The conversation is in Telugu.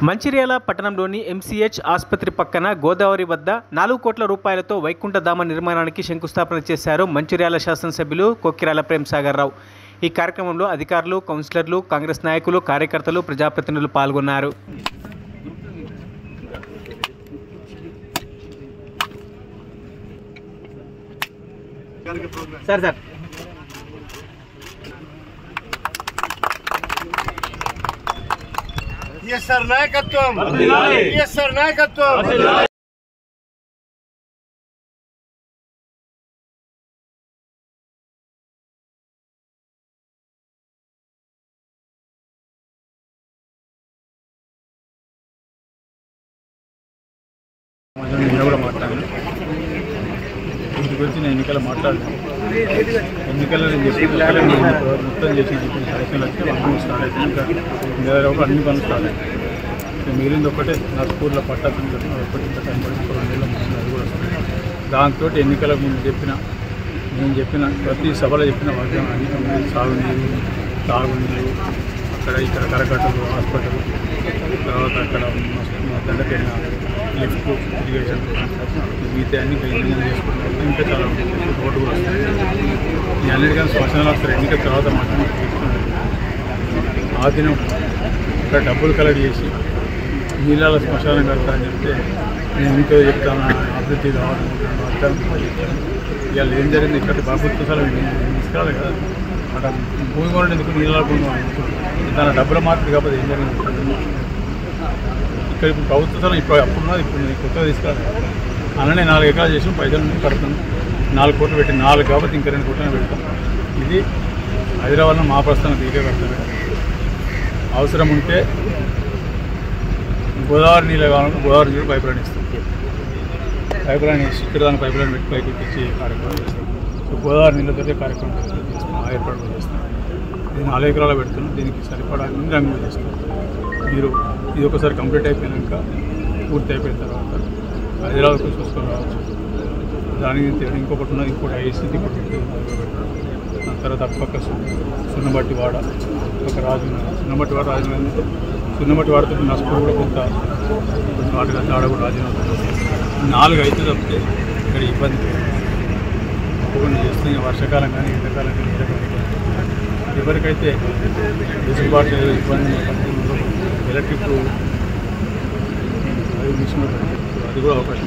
మంచిర్యాల పట్టణంలోని ఎంసీహెచ్ ఆసుపత్రి పక్కన గోదావరి వద్ద 4 కోట్ల రూపాయలతో వైకుంఠధామ నిర్మాణానికి శంకుస్థాపన చేశారు మంచిర్యాల శాసనసభ్యులు కొక్కిరాల ప్రేమ్సాగర్ రావు. ఈ కార్యక్రమంలో అధికారులు, కౌన్సిలర్లు, కాంగ్రెస్ నాయకులు, కార్యకర్తలు, ప్రజాప్రతినిధులు పాల్గొన్నారు. ESR నాయకత్వం ESR నాయకత్వం దీని గురించి నేను ఎన్నికలు మాట్లాడతాను. ఎన్నికల్లో నేను మొత్తం చేసిన ఎలక్షన్లు వచ్చి అన్నీ స్టార్ట్ అయితే ఇంకా అన్ని పనులు స్టార్ట్ అవుతాయి. మిగిలింది ఒకటే నా స్కూల్లో పట్టాల్సిన ఒకటి ఇంకా టైం పడుతుంది. 2 నెలల ముందు అది కూడా వస్తుంది. దాంతో ఎన్నికల ముందు నేను చెప్పిన ప్రతి సభలో చెప్పిన వర్గం అన్ని సాగునీరు, తాగునీరు, ఇక్కడ కరకట్టలు, హాస్పిటల్, తర్వాత అక్కడ దండపైన లిఫ్ట్, ఇరిగేషన్, మిగతా అన్ని ఇంజనీర్ చేసుకుంటారు. ఇంకా చాలా రోడ్డు కూడా వస్తుంది. ఈ అన్నిటికన్నా శ్మశానాలు వస్తారు. ఎన్నికల తర్వాత మాత్రమే ఆ దినం ఇక్కడ డబ్బులు కలెక్ట్ చేసి నీళ్ళ శ్మశానం కడతారని చెప్తే నేను ఇంకో చెప్తాను, అభివృద్ధి కావాలనుకుంటున్నాను. ఇవాళ ఏం జరిగింది, ఇక్కడ ప్రభుత్వ స్థలం తీసుకురాలి కదా, అక్కడ భూమి కొనడం ఎందుకు, నీళ్ళ దాని డబ్బుల మార్కెట్ కాకపోతే ఏం జరిగింది. ఇక్కడ ఇప్పుడు ప్రభుత్వ స్థలం ఇప్పుడు అప్పుడున్నది, ఇప్పుడు నేను కొత్తగా తీసుకురాలి. అలానే 4 ఎకరాలు చేసి పైసలు కడుతున్నాను. 4 కోట్లు పెట్టి 4 కాబట్టి ఇంకా 2 కోట్లను పెడతాను. ఇది హైదరాబాద్లో మా ప్రస్థానం తీగే కడతాను. అవసరం ఉంటే గోదావరి నీళ్ళు కావాలంటే గోదావరి నీళ్ళు పైప్ లైన్ ఇస్తాం. పైప్ లైన్ వేసి ఇక్కడ దాని పైప్ లైన్ పెట్టి పైకి తెచ్చి కార్యక్రమం చేస్తాం. సో గోదావరి నీళ్ళతో కార్యక్రమం చేస్తాం, ఏర్పాటు చేస్తాం. ఇది 4 ఎకరాలు పెడుతున్నాం. దీనికి సరిపడా రంగులు చేస్తాం. మీరు ఇది ఒకసారి కంప్లీట్ అయిపోయాక పూర్తి అయిపోయిన తర్వాత హైదరాబాద్కు చూసుకొని రావచ్చు. దానికి ఇంకొకటి ఉన్నది, ఇంకోటి ఐసీసీ దాని తర్వాత పక్క సున్నబట్టి వాడ, ఒక రాజు సున్నబట్టి వాడ, రాజు సున్నబట్టి వాడుతూ నా స్కూల్ కూడా కొంత వాటిగా దాడ కూడా రాజీనామా 4 అయితే తప్పితే ఇక్కడ ఇబ్బంది తప్పకుండా చేస్తే వర్షాకాలం కానీ ఎండాకాలం కానీ ఎవరికైతే వెసులుబాటు ఇబ్బంది ఎలక్ట్రిక్ అది మిషన్ అది కూడా అవకాశం.